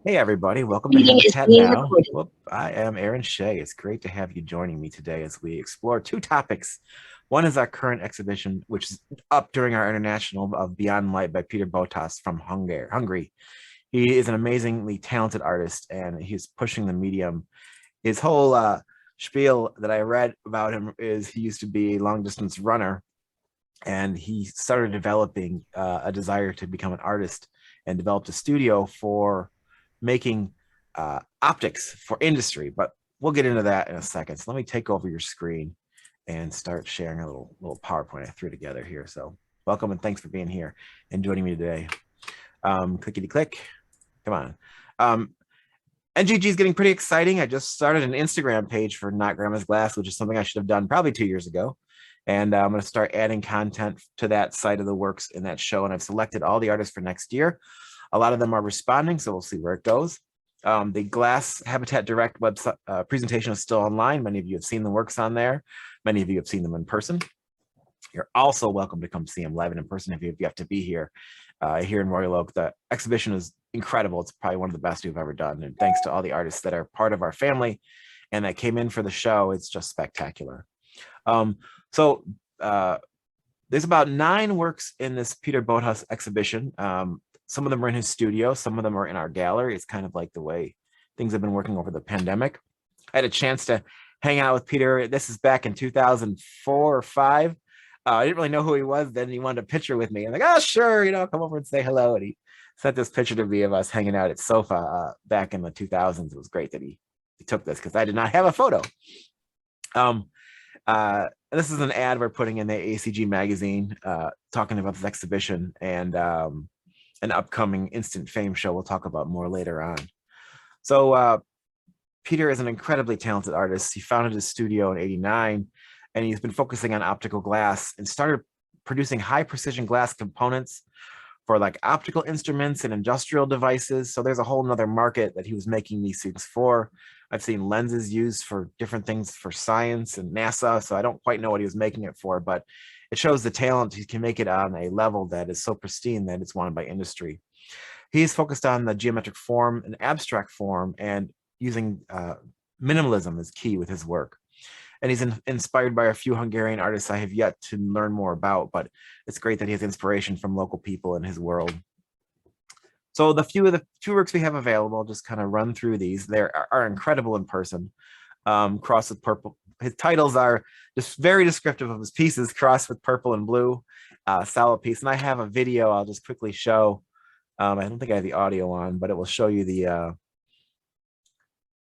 Hey everybody, welcome to Meeting is Habitat being Now. recorded. Whoop, I am Aaron Shea. It's great to have you joining me today as we explore two topics. One is our current exhibition, which is up during our international of Beyond Light by Peter Botos from Hungary. He is an amazingly talented artist and he's pushing the medium. His whole spiel that I read about him is he used to be a long distance runner and he started developing a desire to become an artist and developed a studio for making optics for industry. But we'll get into that in a second. So let me take over your screen and start sharing a little PowerPoint I threw together here. So welcome and thanks for being here and joining me today. Clickety click. Come on. NGG is getting pretty exciting. I just started an Instagram page for Not Grandma's Glass, which is something I should have done probably 2 years ago. And I'm going to start adding content to that side of the works in that show. And I've selected all the artists for next year. A lot of them are responding, so we'll see where it goes. The Glass Habitat Direct website presentation is still online. Many of you have seen the works on there. Many of you have seen them in person. You're also welcome to come see them live and in person if you have to be here. Here in Royal Oak, the exhibition is incredible. It's probably one of the best we've ever done. And thanks to all the artists that are part of our family and that came in for the show, it's just spectacular. So there's about 9 works in this Peter Botos exhibition. Some of them are in his studio, some of them are in our gallery. It's kind of like the way things have been working over the pandemic. I had a chance to hang out with Peter. This is back in 2004 or 5. I didn't really know who he was then. He wanted a picture with me. I'm like, oh, sure, come over and say hello. And he sent this picture to me of us hanging out at Sofa back in the 2000s. It was great that he took this because I did not have a photo. This is an ad we're putting in the ACG magazine talking about this exhibition and an upcoming Instant Fame show we'll talk about more later on. So Peter is an incredibly talented artist. He founded his studio in '89 and he's been focusing on optical glass and started producing high precision glass components for like optical instruments and industrial devices. So there's a whole nother market that he was making these things for. I've seen lenses used for different things for science and NASA. So I don't quite know what he was making it for, but it shows the talent. He can make it on a level that is so pristine that it's wanted by industry. He's focused on the geometric form and abstract form and using minimalism is key with his work. And he's inspired by a few Hungarian artists I have yet to learn more about, but it's great that he has inspiration from local people in his world. So the few works we have available, I'll just kind of run through these. They are incredible in person. Cross with Purple. His titles are just very descriptive of his pieces, Cross with Purple and Blue, solid piece. And I have a video I'll just quickly show. I don't think I have the audio on, but it will show you the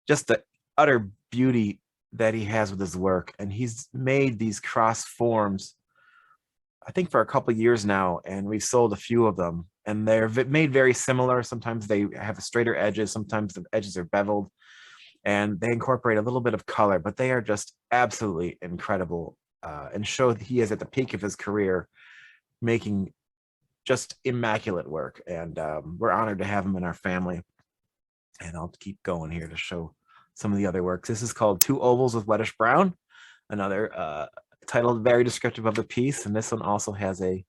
just the utter beauty that he has with his work. And he's made these cross forms, I think, for a couple of years now, and we've sold a few of them. And they're made very similar. Sometimes they have straighter edges, sometimes the edges are beveled, and they incorporate a little bit of color, but they are just absolutely incredible and show that he is at the peak of his career making just immaculate work. And we're honored to have him in our family. And I'll keep going here to show some of the other works. This is called Two Ovals with Reddish Brown, another title very descriptive of the piece. And this one also has a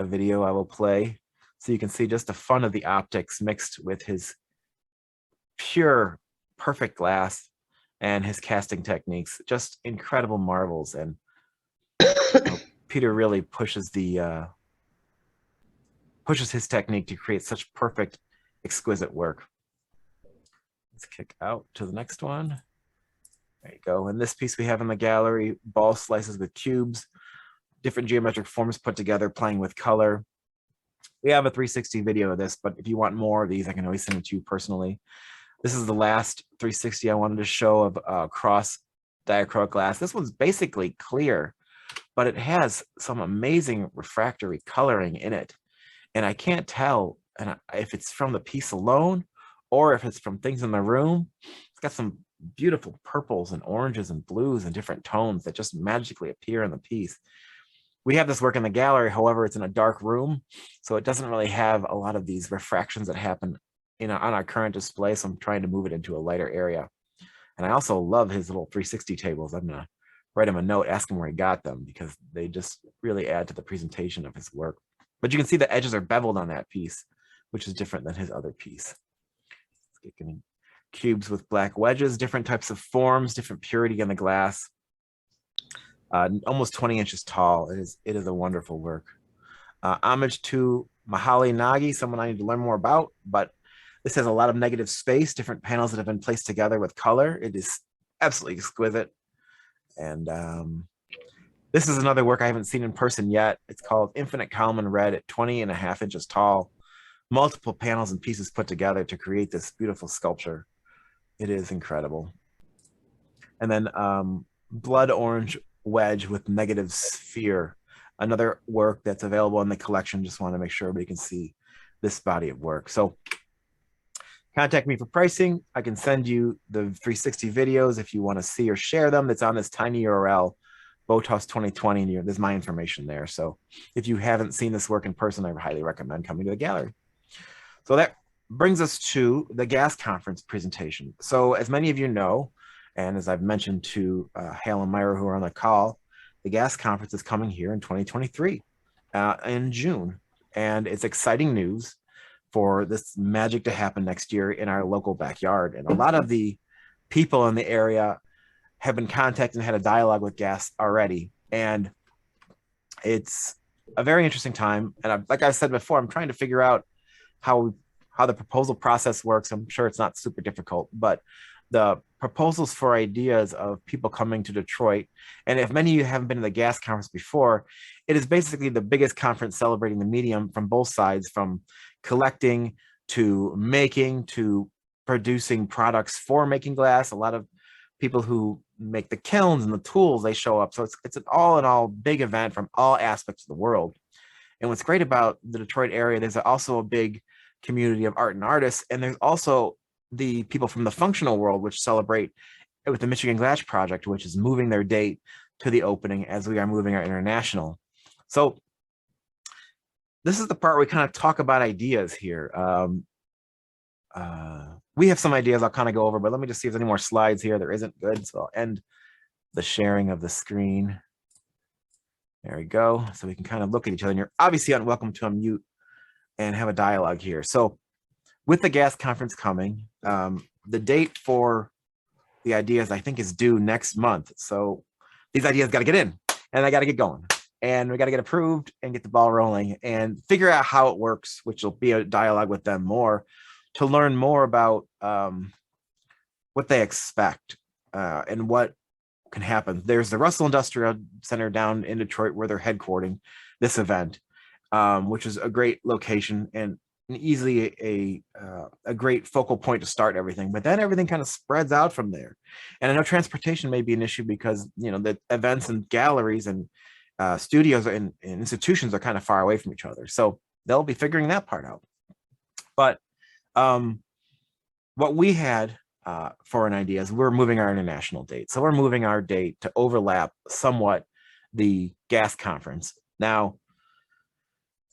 video I will play. So you can see just the fun of the optics mixed with his pure, perfect glass and his casting techniques, just incredible marvels. And Peter really pushes his technique to create such perfect, exquisite work. Let's kick out to the next one. There you go. And this piece we have in the gallery, ball slices with cubes, different geometric forms put together, playing with color. We have a 360 video of this, but if you want more of these, I can always send it to you personally. This is the last 360 I wanted to show of cross diachronic glass. This one's basically clear, but it has some amazing refractory coloring in it. And I can't tell if it's from the piece alone or if it's from things in the room. It's got some beautiful purples and oranges and blues and different tones that just magically appear in the piece. We have this work in the gallery, however, it's in a dark room, so it doesn't really have a lot of these refractions that happen on our current display, so I'm trying to move it into a lighter area. And I also love his little 360 tables. I'm gonna write him a note, ask him where he got them, because they just really add to the presentation of his work. But you can see the edges are beveled on that piece, which is different than his other piece. getting cubes with black wedges, different types of forms, different purity in the glass. Almost 20 inches tall. It is a wonderful work. Homage to Mahali Nagi, someone I need to learn more about, but this has a lot of negative space, different panels that have been placed together with color. It is absolutely exquisite. And this is another work I haven't seen in person yet. It's called Infinite Calm in Red at 20.5 inches tall. Multiple panels and pieces put together to create this beautiful sculpture. It is incredible. And then Blood Orange Wedge with Negative Sphere, another work that's available in the collection. Just want to make sure everybody can see this body of work. So contact me for pricing. I can send you the 360 videos if you want to see or share them. That's on this tiny URL, Botos 2020, and there's my information there. So if you haven't seen this work in person, I highly recommend coming to the gallery. So that brings us to the GAS conference presentation. So as many of you know, and as I've mentioned to Hale and Myra who are on the call, the GAS conference is coming here in 2023 in June. And it's exciting news for this magic to happen next year in our local backyard. And a lot of the people in the area have been contacted and had a dialogue with GAS already. And it's a very interesting time. And like I said before, I'm trying to figure out how the proposal process works. I'm sure it's not super difficult, but the proposals for ideas of people coming to Detroit. And if many of you haven't been to the GAS conference before, it is basically the biggest conference celebrating the medium from both sides, from collecting to making to producing products for making glass. A lot of people who make the kilns and the tools, they show up. So it's an all in all big event from all aspects of the world. And what's great about the Detroit area, there's also a big community of art and artists. And there's also the people from the functional world, which celebrate with the Michigan Glass Project, which is moving their date to the opening as we are moving our international. So this is the part where we kind of talk about ideas here. We have some ideas I'll kind of go over, but let me just see if there's any more slides here. There isn't. Good. So I'll end the sharing of the screen. There we go. So we can kind of look at each other. And you're obviously unwelcome to unmute and have a dialogue here. So with the GAS conference coming, the date for the ideas I think is due next month. So these ideas got to get in and I got to get going and we got to get approved and get the ball rolling and figure out how it works, which will be a dialogue with them more to learn more about what they expect and what can happen. There's the Russell Industrial Center down in Detroit where they're headquartering this event, which is a great location and easily a great focal point to start everything. But then everything kind of spreads out from there. And I know transportation may be an issue because, you know, the events and galleries and studios and institutions are kind of far away from each other. So they'll be figuring that part out. But what we had for an idea is we're moving our international date. So we're moving our date to overlap somewhat the GAS conference. Now,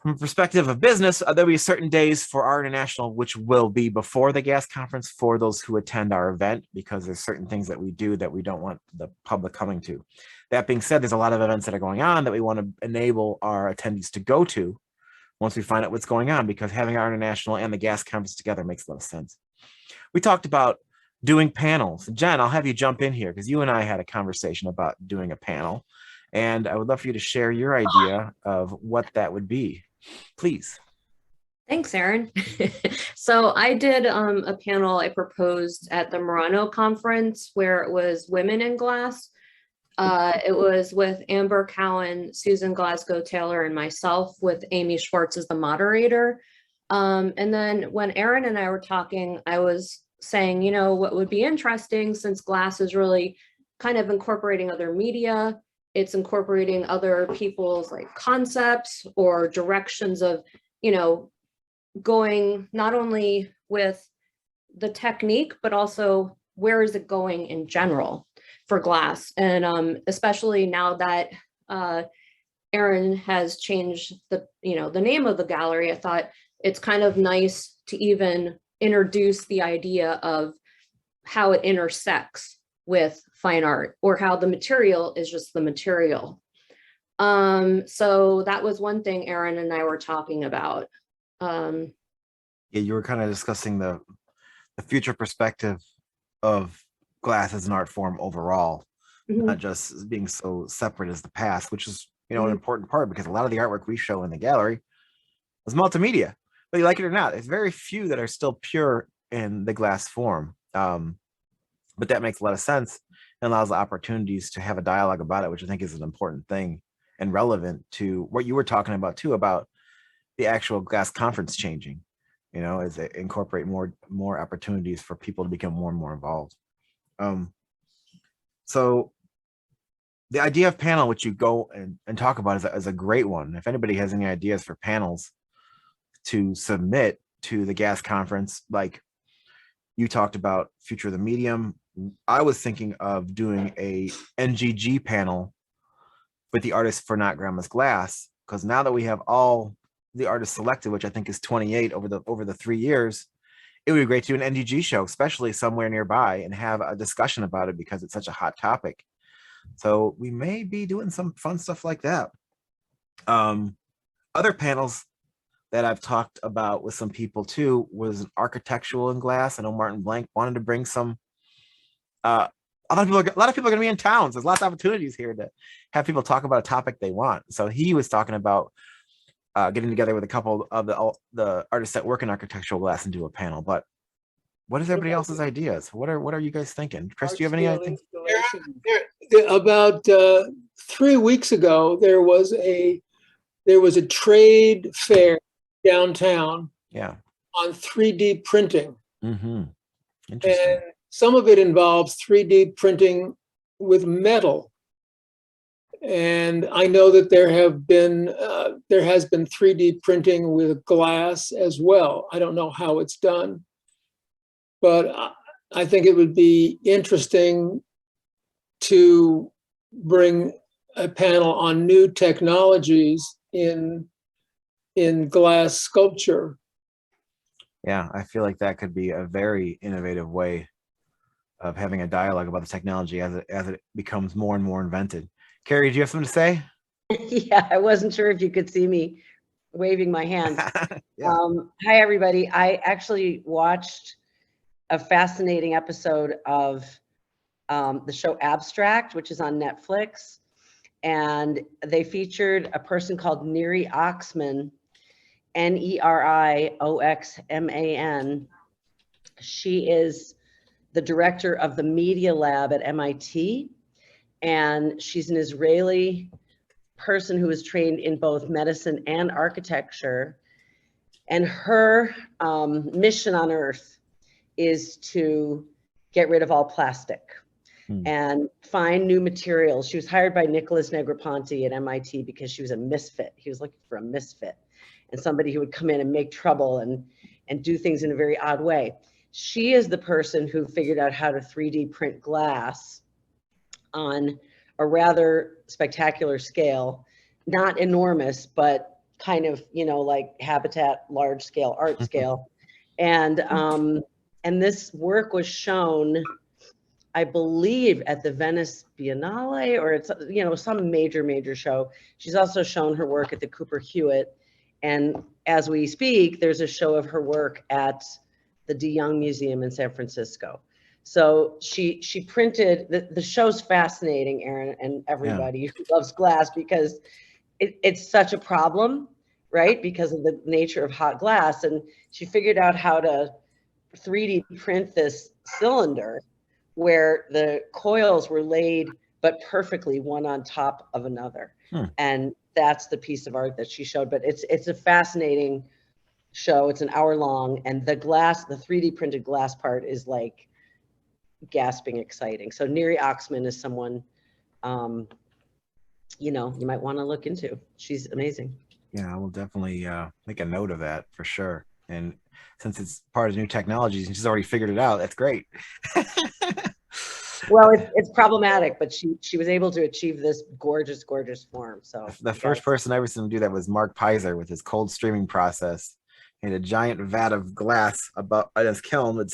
from a perspective of business, there'll be certain days for our international, which will be before the GAS conference for those who attend our event, because there's certain things that we do that we don't want the public coming to. That being said, there's a lot of events that are going on that we want to enable our attendees to go to once we find out what's going on, because having our international and the GAS conference together makes a lot of sense. We talked about doing panels. Jen, I'll have you jump in here because you and I had a conversation about doing a panel, and I would love for you to share your idea of what that would be. Please. Thanks, Aaron. So I did a panel I proposed at the Murano conference where it was women in glass. It was with Amber Cowan, Susan Glasgow Taylor, and myself, with Amy Schwartz as the moderator. And then when Aaron and I were talking, I was saying, you know, what would be interesting, since glass is really kind of incorporating other media, it's incorporating other people's like concepts or directions of, you know, going not only with the technique, but also where is it going in general for glass. And especially now that Aaron has changed the, you know, the name of the gallery, I thought it's kind of nice to even introduce the idea of how it intersects with fine art, or how the material is just the material. So that was one thing Aaron and I were talking about. Yeah, you were kind of discussing the the future perspective of glass as an art form overall, not Mhm, just being so separate as the past, which is, an mhm. important part because a lot of the artwork we show in the gallery is multimedia, whether you like it or not. It's very few that are still pure in the glass form. But that makes a lot of sense and allows the opportunities to have a dialogue about it, which I think is an important thing and relevant to what you were talking about too, about the actual glass conference changing, as they incorporate more opportunities for people to become more and more involved. So the idea of panel, which you go and talk about, is a great one. If anybody has any ideas for panels to submit to the gas conference, like you talked about future of the medium, I was thinking of doing a NGG panel with the artists for Not Grandma's Glass, because now that we have all the artists selected, which I think is 28 over the 3 years, it would be great to do an NGG show, especially somewhere nearby, and have a discussion about it because it's such a hot topic. So we may be doing some fun stuff like that. Um, Other panels that I've talked about with some people too was architectural in glass. I know Martin Blank wanted to bring some. A lot of people are going to be in towns. There's lots of opportunities here to have people talk about a topic they want. So he was talking about getting together with a couple of the artists that work in architectural glass and do a panel. But what is everybody else's ideas? What are you guys thinking? Chris, do you have any Large-scale ideas? installation. About 3 weeks ago, there was a trade fair downtown Yeah. on 3D printing, Mm-hmm. Interesting. and some of it involves 3D printing with metal. And I know that there has been 3D printing with glass as well. I don't know how it's done, but I think it would be interesting to bring a panel on new technologies in glass sculpture. Yeah, I feel like that could be a very innovative way of having a dialogue about the technology as it becomes more and more invented. Carrie, do you have something to say? Yeah, I wasn't sure if you could see me waving my hands. Yeah. Hi, everybody. I actually watched a fascinating episode of the show Abstract, which is on Netflix. And they featured a person called Neri Oxman, Nerioxman. She is the director of the Media Lab at MIT. And she's an Israeli person who was trained in both medicine and architecture. And her mission on Earth is to get rid of all plastic and find new materials. She was hired by Nicholas Negroponte at MIT because she was a misfit. He was looking for a misfit and somebody who would come in and make trouble and do things in a very odd way. She is the person who figured out how to 3D print glass on a rather spectacular scale, not enormous, but kind of, like Habitat, large scale, art scale. And this work was shown, I believe, at the Venice Biennale, or it's, some major show. She's also shown her work at the Cooper Hewitt. And as we speak, there's a show of her work at the De Young Museum in San Francisco. So she printed, the show's fascinating, Aaron, and everybody who loves glass, because it's such a problem, right? Because of the nature of hot glass. And she figured out how to 3D print this cylinder where the coils were laid, but perfectly one on top of another. And that's the piece of art that she showed. But it's a fascinating show. It's an hour long. And the 3D printed glass part is like gasping exciting. So Neri Oxman is someone, you might want to look into. She's amazing. Yeah, I will definitely make a note of that for sure. And since it's part of new technologies and she's already figured it out, that's great. Well, it's problematic, but she was able to achieve this gorgeous form. So the first person I ever seen him do that was Mark Pizer with his cold streaming process. He had a giant vat of glass above at his kiln would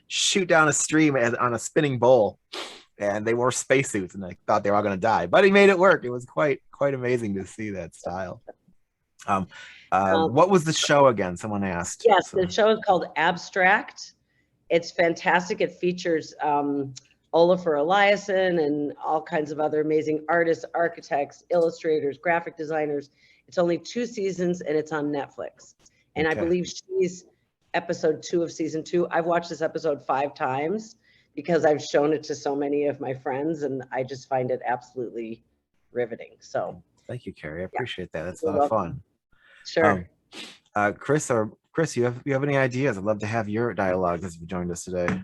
shoot down a stream on a spinning bowl, and they wore spacesuits and I thought they were all going to die, but he made it work. It was quite amazing to see that style. What was the show again? Someone asked. Yes, the show is called Abstract, It's fantastic. It features Olafur Eliasson and all kinds of other amazing artists, architects, illustrators, graphic designers. It's only 2 seasons and it's on Netflix. And I Okay. believe she's episode 2 of season 2. I've watched this episode 5 times because I've shown it to so many of my friends, and I just find it absolutely riveting. So Thank you, Carrie. I appreciate that. That's a You're lot of welcome. fun. Sure. Chris, you have any ideas? I'd love to have your dialogue as you joined us today.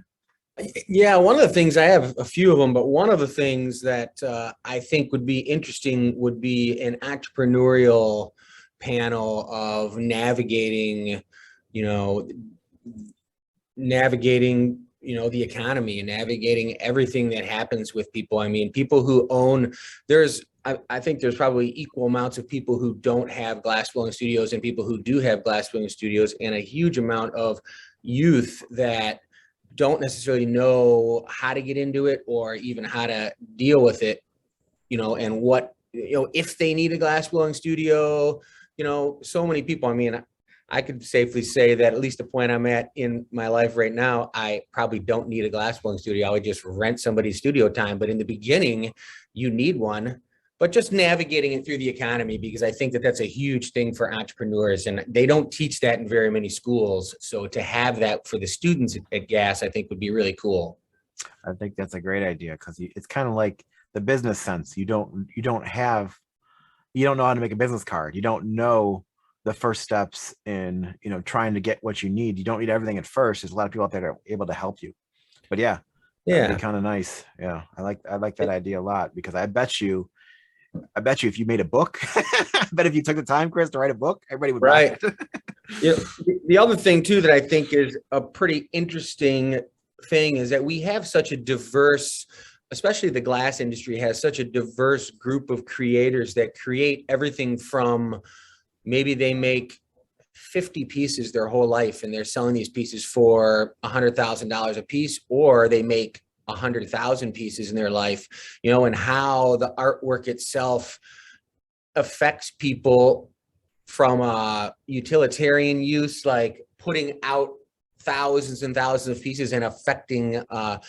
Yeah, one of the things, I have a few of them, but one of the things that I think would be interesting would be an entrepreneurial panel of navigating, the economy and navigating everything that happens with people. I mean, people who own, I think there's probably equal amounts of people who don't have glass blowing studios and people who do have glass blowing studios, and a huge amount of youth that don't necessarily know how to get into it or even how to deal with it, and what, if they need a glass blowing studio, so many people. I mean, I could safely say that at least the point I'm at in my life right now, I probably don't need a glass blowing studio. I would just rent somebody's studio time. But in the beginning, you need one. But just navigating it through the economy, because I think that that's a huge thing for entrepreneurs, and they don't teach that in very many schools. So to have that for the students at GAS, I think would be really cool. I think that's a great idea because it's kind of like the business sense. You don't know how to make a business card. You don't know the first steps in, trying to get what you need. You don't need everything at first. There's a lot of people out there that are able to help you. But yeah, that'd be kind of nice. Yeah, I like that idea a lot, because I bet you if you made a book, I bet if you took the time, Chris, to write a book, everybody would buy it. Yeah. The other thing too that I think is a pretty interesting thing is that we have such a diverse, especially the glass industry has such a diverse group of creators that create everything from, maybe they make 50 pieces their whole life and they're selling these pieces for $100,000 a piece, or they make 100,000 pieces in their life, and how the artwork itself affects people from a utilitarian use, like putting out thousands and thousands of pieces and affecting a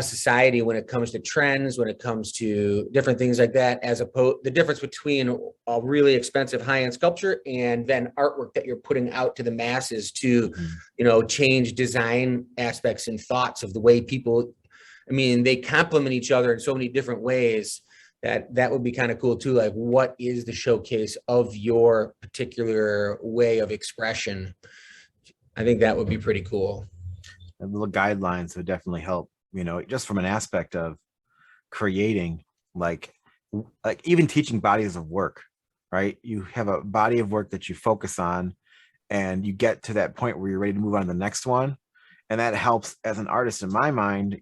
society when it comes to trends, when it comes to different things like that, as opposed the difference between a really expensive high-end sculpture and then artwork that you're putting out to the masses to, change design aspects and thoughts of the way people, they complement each other in so many different ways that would be kind of cool too. Like, what is the showcase of your particular way of expression? I think that would be pretty cool. And little guidelines would definitely help, just from an aspect of creating, like even teaching bodies of work, right? You have a body of work that you focus on and you get to that point where you're ready to move on to the next one. And that helps as an artist, in my mind,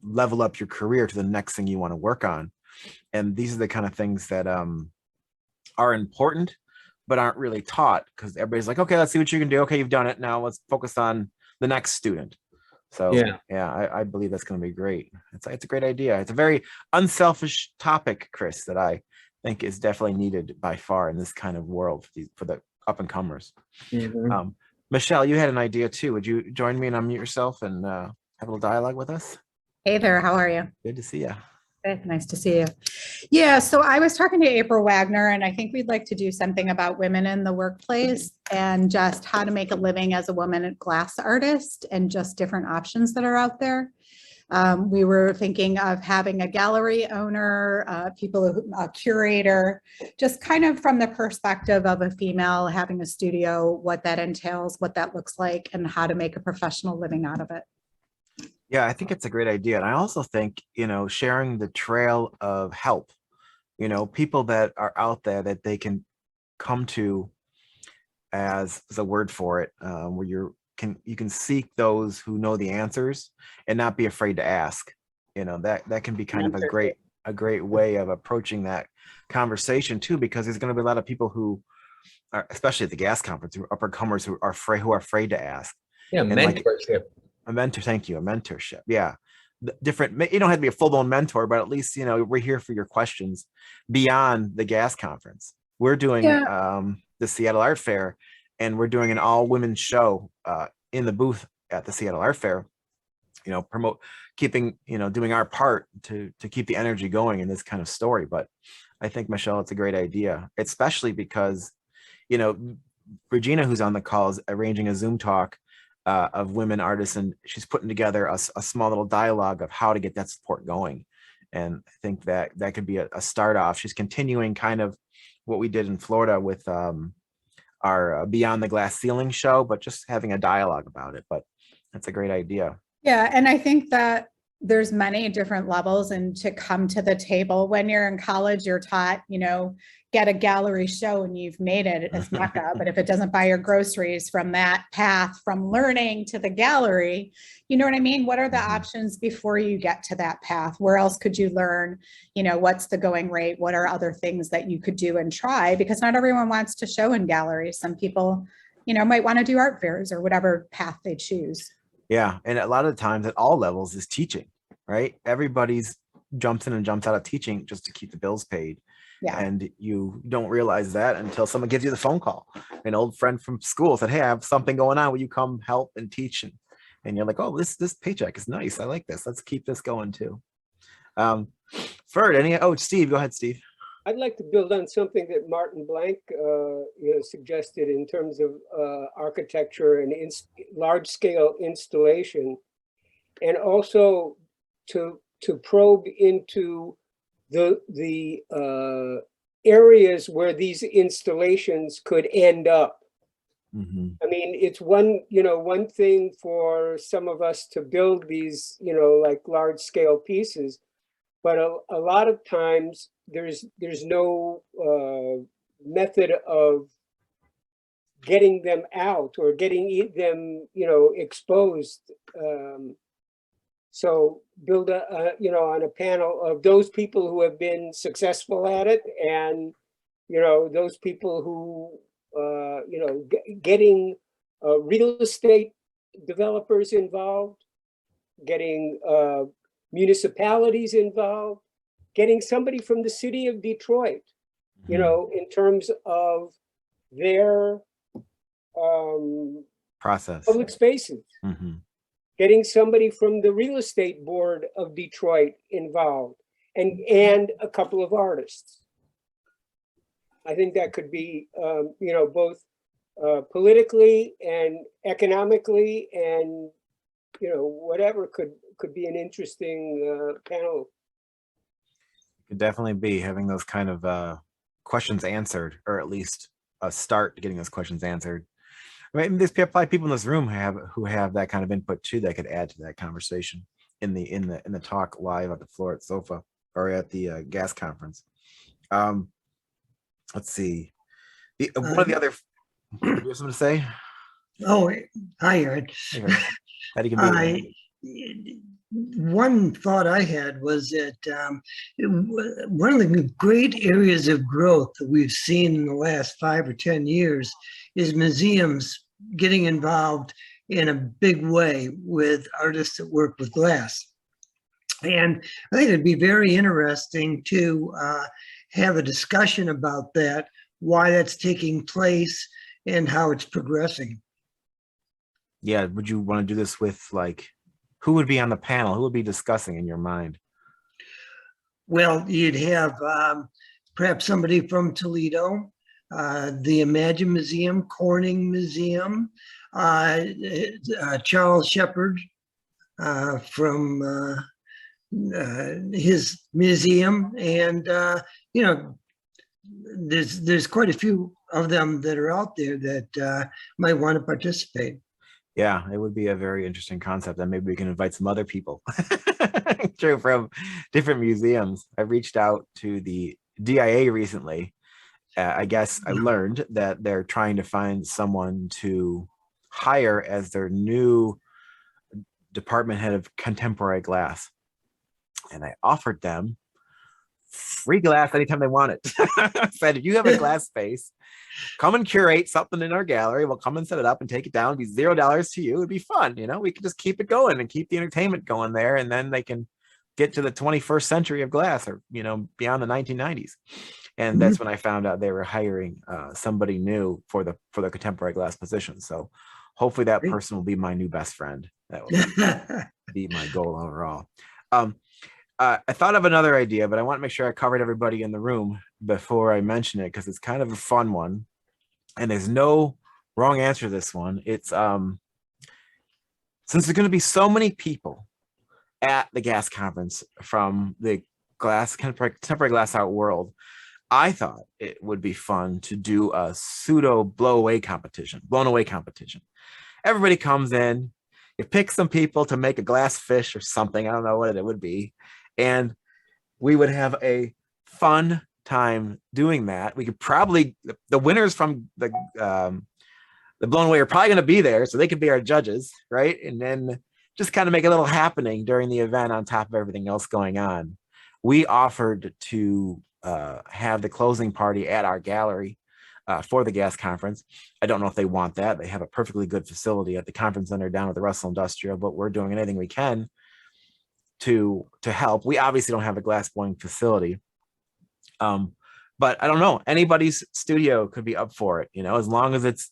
level up your career to the next thing you want to work on. And these are the kind of things that are important, but aren't really taught, because everybody's like, okay, let's see what you can do. Okay, you've done it. Now let's focus on the next student. So yeah, I believe that's going to be great. It's a great idea. It's a very unselfish topic, Chris, that I think is definitely needed by far in this kind of world for the up and comers. Mm-hmm. Michelle, you had an idea too. Would you join me and unmute yourself and have a little dialogue with us? Hey there, how are you? Good to see you. Nice to see you. Yeah, so I was talking to April Wagner, and I think we'd like to do something about women in the workplace and just how to make a living as a woman glass artist and just different options that are out there. We were thinking of having a gallery owner, a curator, just kind of from the perspective of a female having a studio, what that entails, what that looks like, and how to make a professional living out of it. Yeah, I think it's a great idea. And I also think, sharing the trail of help, people that are out there that they can come to as the word for it, where you can seek those who know the answers and not be afraid to ask. That can be kind of a great way of approaching that conversation too, because there's going to be a lot of people who are, especially at the GAS conference, who are up and comers who are afraid to ask. Yeah, and mentorship. A mentor, thank you. A mentorship. Yeah. Different, you don't have to be a full-blown mentor, but at least, we're here for your questions beyond the GAS conference. We're doing the Seattle Art Fair, and we're doing an all-women show in the booth at the Seattle Art Fair, promote keeping, doing our part to keep the energy going in this kind of story. But I think, Michelle, it's a great idea, especially because, Regina, who's on the call, is arranging a Zoom talk of women artists, and she's putting together a small little dialogue of how to get that support going. And I think that could be a start off. She's continuing kind of what we did in Florida with our Beyond the Glass Ceiling show, but just having a dialogue about it. But that's a great idea. Yeah, and I think that there's many different levels, and to come to the table when you're in college, you're taught, get a gallery show and you've made it as Mecca. But if it doesn't buy your groceries from that path, from learning to the gallery, you know what I mean? What are the options before you get to that path? Where else could you learn? What's the going rate? What are other things that you could do and try? Because not everyone wants to show in galleries. Some people, might want to do art fairs or whatever path they choose. Yeah. And a lot of times at all levels is teaching, right? Everybody's jumps in and jumps out of teaching just to keep the bills paid. Yeah. And you don't realize that until someone gives you the phone call. An old friend from school said, "Hey, I have something going on. Will you come help and teach?" And you're like, "Oh, this paycheck is nice. I like this. Let's keep this going too." Ferd, Steve, go ahead, Steve. I'd like to build on something that Martin Blank suggested in terms of architecture and large-scale installation, and also to probe into the areas where these installations could end up. Mm-hmm. I mean, it's one thing for some of us to build these, like large-scale pieces, but a lot of times there's no method of getting them out or getting them, exposed. So build on a panel of those people who have been successful at it, and those people who getting real estate developers involved, getting municipalities involved, getting somebody from the city of Detroit, in terms of their process, public spaces. Mm-hmm. Getting somebody from the real estate board of Detroit involved, and a couple of artists. I think that could be, both politically and economically, and whatever could be an interesting panel. Could definitely be having those kind of questions answered, or at least a start to getting those questions answered. I mean, there's probably people in this room who have that kind of input too that could add to that conversation in the talk live at the floor at SOFA or at the gas conference. Let's see. One of the other. You have something to say? Oh, hi, Aaron. How do you be? One thought I had was that one of the great areas of growth that we've seen in the last 5 or 10 years is museums getting involved in a big way with artists that work with glass. And I think it'd be very interesting to have a discussion about that, why that's taking place and how it's progressing. Yeah, would you want to do this with, like, who would be on the panel? Who would be discussing in your mind? Well, you'd have perhaps somebody from Toledo, the Imagine Museum, Corning Museum, Charles Shepard from his museum, and there's quite a few of them that are out there that might want to participate. Yeah, it would be a very interesting concept, and maybe we can invite some other people true, from different museums. I reached out to the DIA recently. I guess I learned that they're trying to find someone to hire as their new department head of contemporary glass. And I offered them free glass anytime they want it. I said, if you have a glass space, come and curate something in our gallery. We'll come and set it up and take it down. It'd be $0 to you. It'd be fun. We could just keep it going and keep the entertainment going there. And then they can get to the 21st century of glass, or, beyond the 1990s. And that's when I found out they were hiring somebody new for the contemporary glass position. So hopefully that Great. person will be my new best friend. That will be my goal overall. I thought of another idea, but I want to make sure I covered everybody in the room before I mention it, because it's kind of a fun one. And there's no wrong answer to this one. It's since there's going to be so many people at the gas conference from the contemporary glass art world, I thought it would be fun to do a pseudo blown away competition. Everybody comes in, you pick some people to make a glass fish or something. I don't know what it would be. And we would have a fun time doing that. We could probably, the winners from the blown away are probably going to be there, so they could be our judges, right? And then just kind of make a little happening during the event on top of everything else going on. We offered to have the closing party at our gallery for the gas conference. I don't know if they want that. They have a perfectly good facility at the conference center down at the Russell Industrial, but we're doing anything we can to help. We obviously don't have a glass blowing facility. But I don't know, anybody's studio could be up for it, as long as it's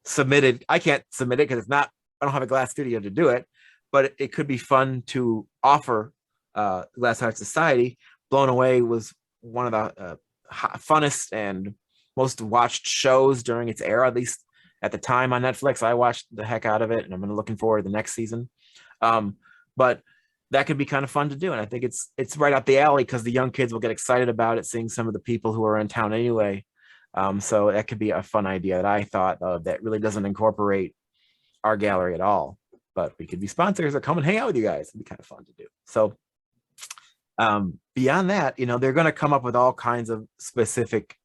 submitted. I can't submit it because it's not, I don't have a glass studio to do it, but it could be fun to offer Glass Art Society. Blown Away was one of the funnest and most watched shows during its era, at least at the time on Netflix. I watched the heck out of it, and I'm looking forward to the next season. But that could be kind of fun to do. And I think it's right up the alley because the young kids will get excited about it, seeing some of the people who are in town anyway. So that could be a fun idea that I thought of that really doesn't incorporate our gallery at all. But we could be sponsors or come and hang out with you guys. It'd be kind of fun to do. So beyond that, they're going to come up with all kinds of specific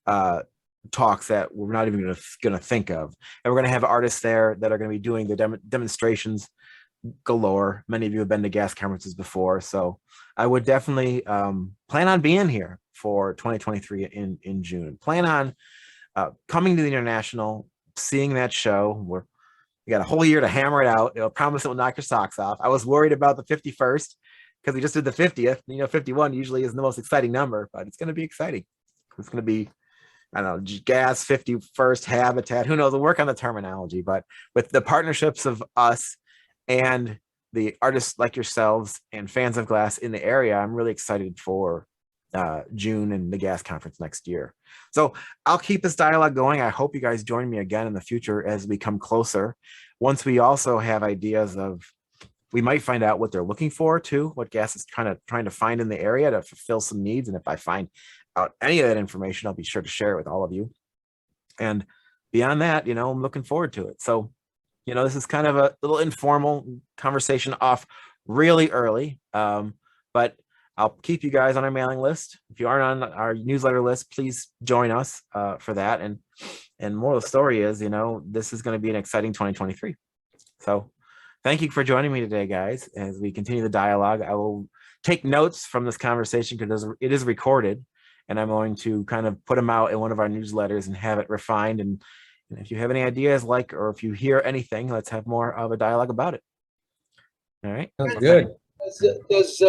talks that we're not even going to think of. And we're going to have artists there that are going to be doing the demonstrations galore. Many of you have been to gas conferences before, so I would definitely plan on being here for 2023 in June. Plan on coming to the International, seeing that show. We got a whole year to hammer it out. Promise it will knock your socks off. I was worried about the 51st because we just did the 50th. 51 usually isn't the most exciting number, but it's going to be exciting. It's going to be, I don't know, gas 51st, Habatat, who knows, we'll work on the terminology, but with the partnerships of us and the artists like yourselves and fans of glass in the area, I'm really excited for June and the gas conference next year. So I'll keep this dialogue going. I hope you guys join me again in the future as we come closer. Once we also have ideas of, we might find out what they're looking for too, what gas is trying to find in the area to fulfill some needs. And if I find out any of that information, I'll be sure to share it with all of you. And beyond that, I'm looking forward to it. So this is kind of a little informal conversation off really early, but I'll keep you guys on our mailing list. If you aren't on our newsletter list, please join us for that. And moral of the story is, this is going to be an exciting 2023. So thank you for joining me today, guys. As we continue the dialogue, I will take notes from this conversation because it is recorded, and I'm going to kind of put them out in one of our newsletters and have it refined. And if you have any ideas, or if you hear anything, let's have more of a dialogue about it. All right. Sounds good. Does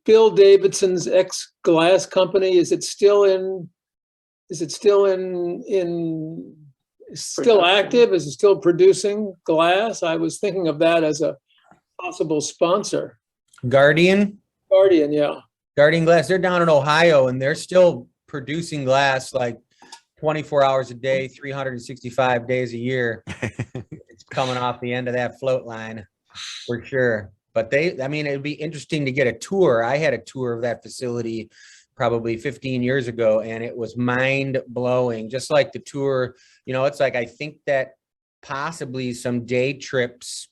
Bill Davidson's ex-glass company, is it still active? Is it still producing glass? I was thinking of that as a possible sponsor. Guardian, yeah. Guardian Glass, they're down in Ohio and they're still producing glass like 24 hours a day, 365 days a year. It's coming off the end of that float line for sure. But it'd be interesting to get a tour. I had a tour of that facility probably 15 years ago, and it was mind blowing. Just like the tour, it's like, I think that possibly some day trips,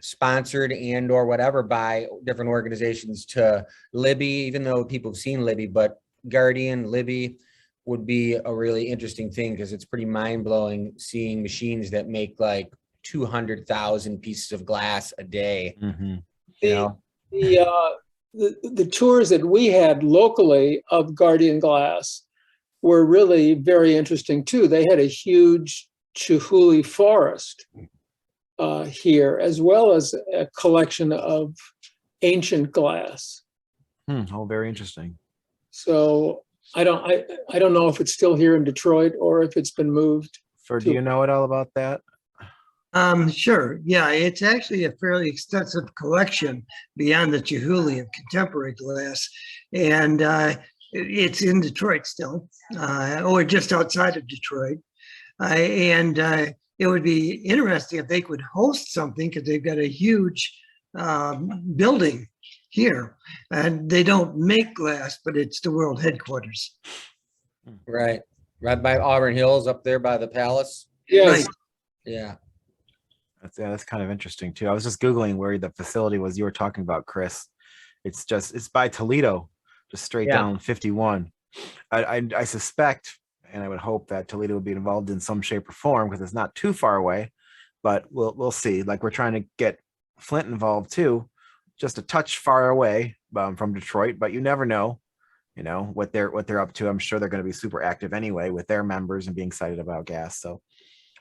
sponsored and or whatever by different organizations to Libby, even though people have seen Libby, but Guardian, Libby would be a really interesting thing because it's pretty mind blowing seeing machines that make like 200,000 pieces of glass a day. Mm-hmm. The tours that we had locally of Guardian Glass were really very interesting too. They had a huge Chihuly forest here, as well as a collection of ancient glass. Oh, very interesting. So I don't know if it's still here in Detroit or if it's been moved. Do you know it all about that? Sure. Yeah, it's actually a fairly extensive collection beyond the Chihuly of contemporary glass. And it's in Detroit still, or just outside of Detroit. And it would be interesting if they could host something because they've got a huge building here. And they don't make glass, but it's the world headquarters. Right. Right by Auburn Hills up there by the palace. Yes. Right. Yeah. That's kind of interesting too. I was just Googling where the facility was you were talking about, Chris. It's by Toledo, just straight Yeah. down 51. I suspect, and I would hope that Toledo would be involved in some shape or form because it's not too far away, but we'll see. Like we're trying to get Flint involved too, just a touch far away from Detroit, but you never know, what they're up to. I'm sure they're going to be super active anyway with their members and being excited about gas. So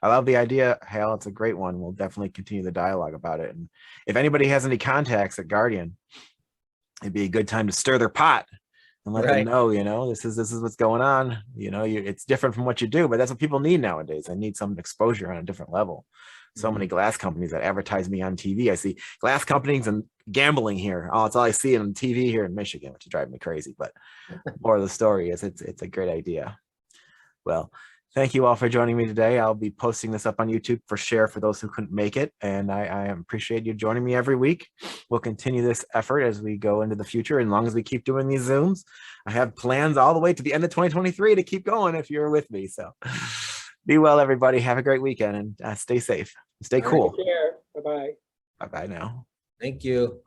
I love the idea, Hal. It's a great one. We'll definitely continue the dialogue about it. And if anybody has any contacts at Guardian, it'd be a good time to stir their pot and let them know, this is what's going on. It's different from what you do, but that's what people need nowadays. I need some exposure on a different level. So many glass companies that advertise me on TV. I see glass companies and gambling here. Oh, it's all I see on TV here in Michigan, which is driving me crazy. But more of the story is it's a great idea. Well, thank you all for joining me today. I'll be posting this up on YouTube for share for those who couldn't make it. And I appreciate you joining me every week. We'll continue this effort as we go into the future. And as long as we keep doing these Zooms, I have plans all the way to the end of 2023 to keep going if you're with me. So be well, everybody. Have a great weekend and stay safe. Stay cool. Take care. Bye-bye. Bye-bye now. Thank you.